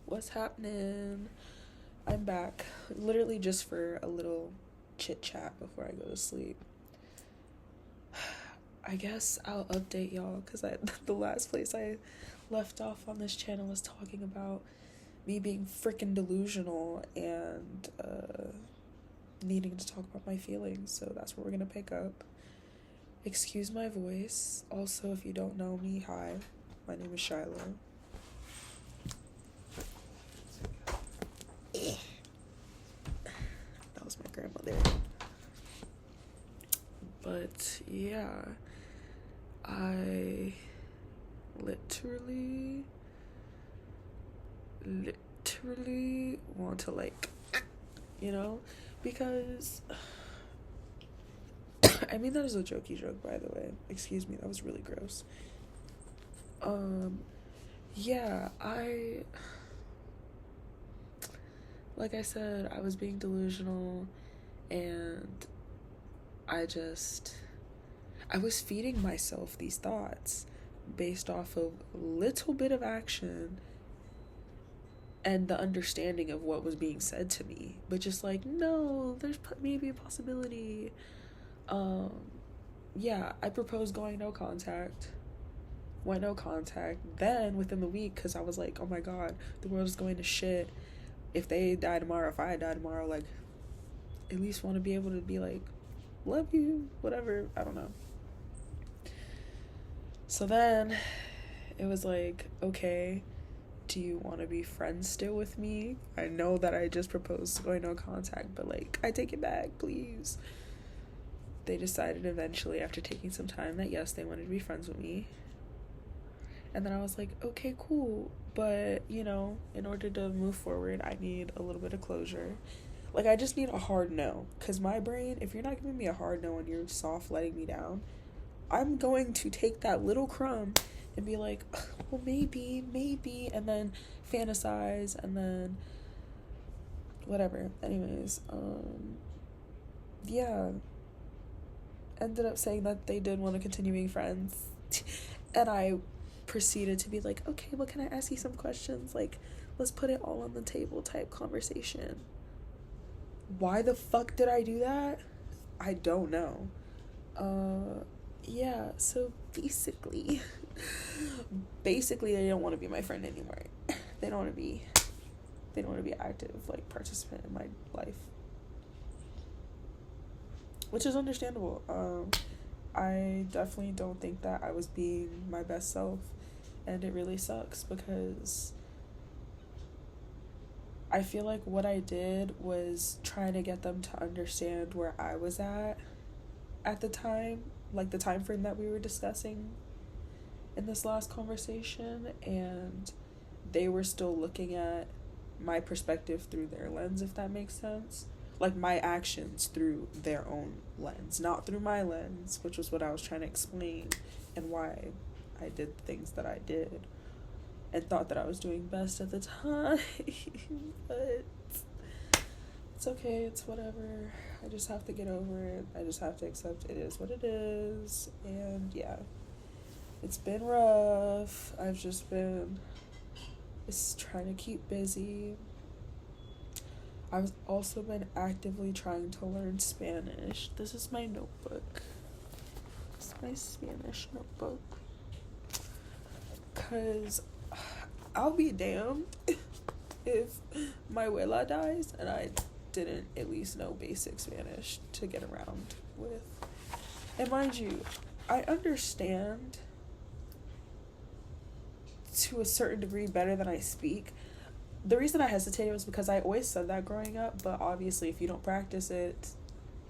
What's happening? I'm back. Literally just for a little chit chat before I go to sleep. I guess I'll update y'all because the last place I left off on this channel was talking about me being freaking delusional and needing to talk about my feelings. So that's where we're gonna pick up. Excuse my voice. Also, if you don't know me, hi. My name is Shiloh. That was my grandmother. But yeah, I literally want to because I mean that is a jokey joke, by the way. Excuse me, that was really gross. Yeah, like I said, I was being delusional and I was feeding myself these thoughts based off of a little bit of action and the understanding of what was being said to me, but just like, no, there's maybe a possibility. Yeah, I proposed going no contact, went no contact. Then within the week, because I was like, oh my god, the world is going to shit. If they die tomorrow, if I die tomorrow, like, at least want to be able to be like, love you, whatever, I don't know. So then it was like, okay, do you want to be friends still with me? I know that I just proposed going no contact, but like, I take it back, please. They decided eventually, after taking some time, that yes, they wanted to be friends with me. And then I was like, okay, cool, but in order to move forward, I need a little bit of closure. Like, I just need a hard no, because my brain, if you're not giving me a hard no and you're soft letting me down, I'm going to take that little crumb and be like, well, maybe, and then fantasize, and then whatever. Anyways, yeah, ended up saying that they did want to continue being friends, and I proceeded to be like, okay, well, can I ask you some questions? Like, let's put it all on the table type conversation. Why the fuck did I do that? I don't know. Yeah, so basically they don't want to be my friend anymore. They don't want to be active, like, participant in my life, which is understandable. I definitely don't think that I was being my best self, and it really sucks because I feel like what I did was trying to get them to understand where I was at the time, like the time frame that we were discussing in this last conversation, and they were still looking at my perspective through their lens, if that makes sense. Like, my actions through their own lens, not through my lens, which was what I was trying to explain and why I did things that I did and thought that I was doing best at the time. But it's okay, it's whatever. I just have to get over it. I just have to accept it is what it is. And yeah, it's been rough. I've just been trying to keep busy. I've also been actively trying to learn Spanish. This is my notebook. It's my Spanish notebook. Because I'll be damned if my abuela dies and I didn't at least know basic Spanish to get around with. And mind you, I understand to a certain degree better than I speak. The reason I hesitated was because I always said that growing up, but obviously if you don't practice it,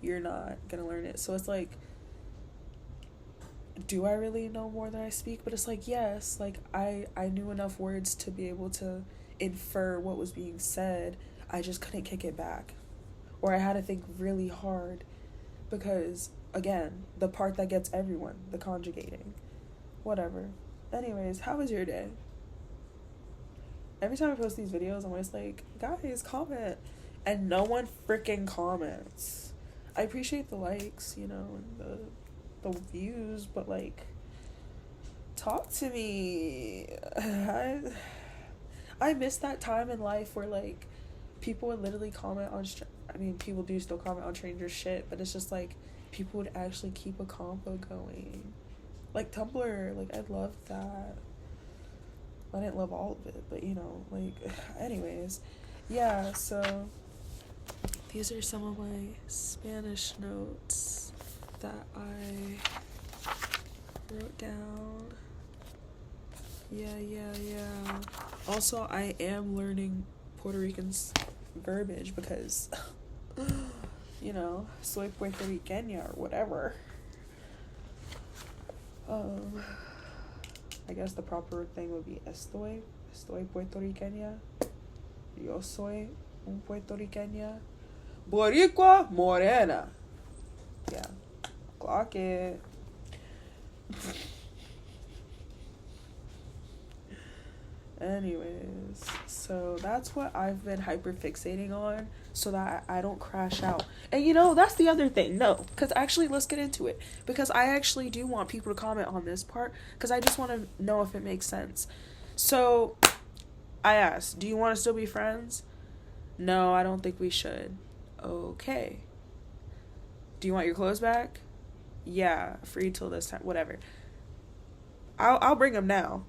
you're not gonna learn it. So it's like, do I really know more than I speak? But it's like, yes, like I knew enough words to be able to infer what was being said. I just couldn't kick it back, or I had to think really hard because, again, the part that gets everyone, the conjugating, whatever. Anyways, how was your day? Every time I post these videos, I'm always like, guys, comment. And no one freaking comments. I appreciate the likes, and the views, but like, talk to me. I miss that time in life where like people would literally comment on people do still comment on strangers shit, but it's just like people would actually keep a convo going. Like Tumblr, like I loved that. I didn't love all of it, but you know, like anyways. Yeah, so these are some of my Spanish notes that I wrote down. Yeah. Also, I am learning Puerto Rican's verbiage because, you know, soy puertorriqueña or whatever. I guess the proper thing would be estoy puertorriqueña. Yo soy un puertorriqueña. Boricua morena. Yeah. Clock it. Anyways, so that's what I've been hyperfixating on so that I don't crash out. And you know, that's the other thing. No, because actually, let's get into it. Because I actually do want people to comment on this part because I just want to know if it makes sense. So I asked, do you want to still be friends? No, I don't think we should. Okay. Do you want your clothes back? Yeah, free till this time. Whatever. I'll bring them now.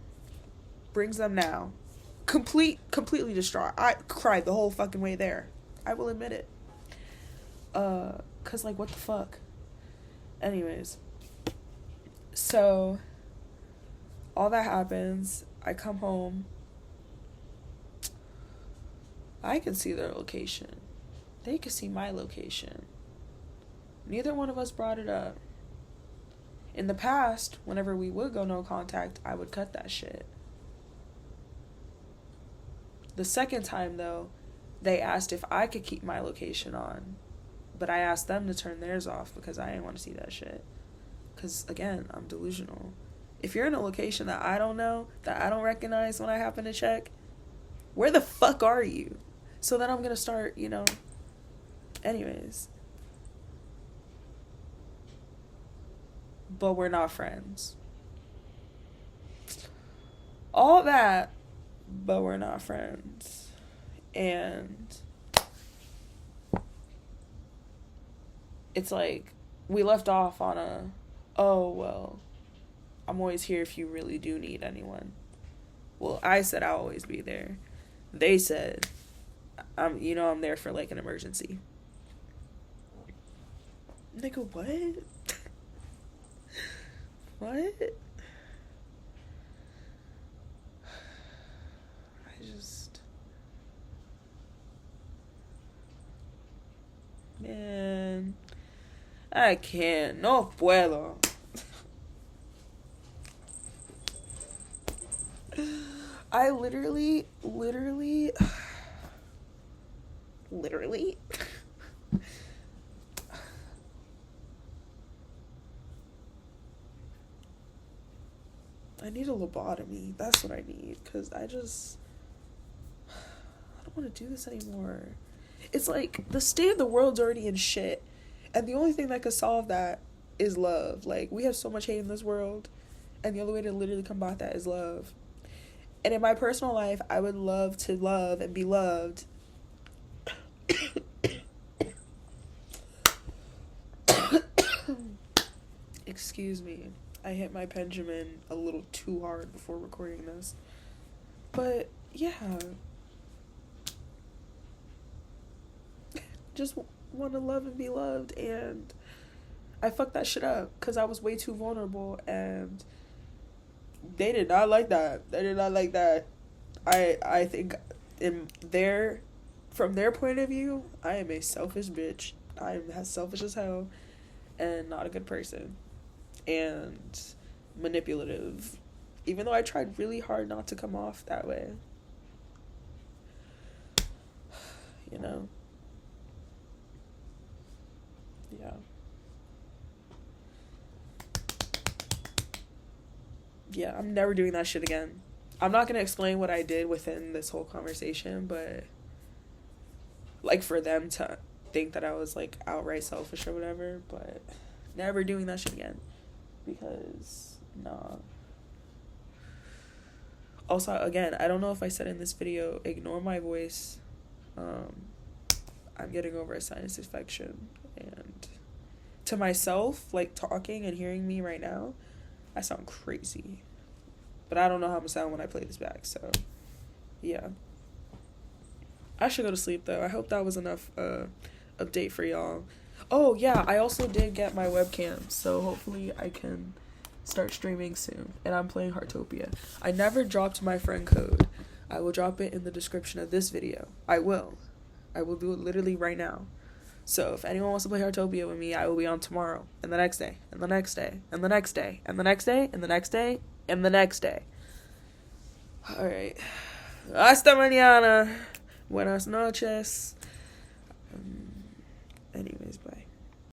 Brings them now. Completely distraught. I cried the whole fucking way there. I will admit it. Cause like what the fuck? Anyways. So all that happens. I come home. I can see their location. They can see my location. Neither one of us brought it up. In the past, whenever we would go no contact, I would cut that shit. The second time, though, they asked if I could keep my location on. But I asked them to turn theirs off because I didn't want to see that shit. Because, again, I'm delusional. If you're in a location that I don't know, that I don't recognize when I happen to check, where the fuck are you? So then I'm going to start, you know. Anyways. But we're not friends. All that, but we're not friends. And it's like we left off on a, oh, well, I'm always here if you really do need anyone. Well, I said I'll always be there. They said, I'm there for like an emergency. Nigga, what? What? Man, I can't. No puedo. I literally. I need a lobotomy. That's what I need. Because I don't want to do this anymore. It's like the state of the world's already in shit. And the only thing that could solve that is love. Like, we have so much hate in this world. And the only way to literally combat that is love. And in my personal life, I would love to love and be loved. Excuse me. I hit my Benjamin a little too hard before recording this. But, yeah. Just want to love and be loved, and I fucked that shit up because I was way too vulnerable, and they did not like that. I think from their point of view, I am a selfish bitch. I am as selfish as hell and not a good person and manipulative, even though I tried really hard not to come off that way, you know. Yeah, I'm never doing that shit again. I'm not gonna explain what I did within this whole conversation, but like for them to think that I was like outright selfish or whatever, but never doing that shit again. Because nah. Also, again, I don't know if I said in this video, ignore my voice. I'm getting over a sinus infection, and to myself, like, talking and hearing me right now, I sound crazy. But I don't know how I'm gonna sound when I play this back, so yeah. I should go to sleep though. I hope that was enough update for y'all. Oh yeah, I also did get my webcam, so hopefully I can start streaming soon. And I'm playing Heartopia. I never dropped my friend code. I will drop it in the description of this video. I will do it literally right now. So if anyone wants to play Heartopia with me, I will be on tomorrow, and the next day, and the next day, and the next day, and the next day, and the next day, and the next day. Alright. Hasta mañana. Buenas noches. Anyways, bye.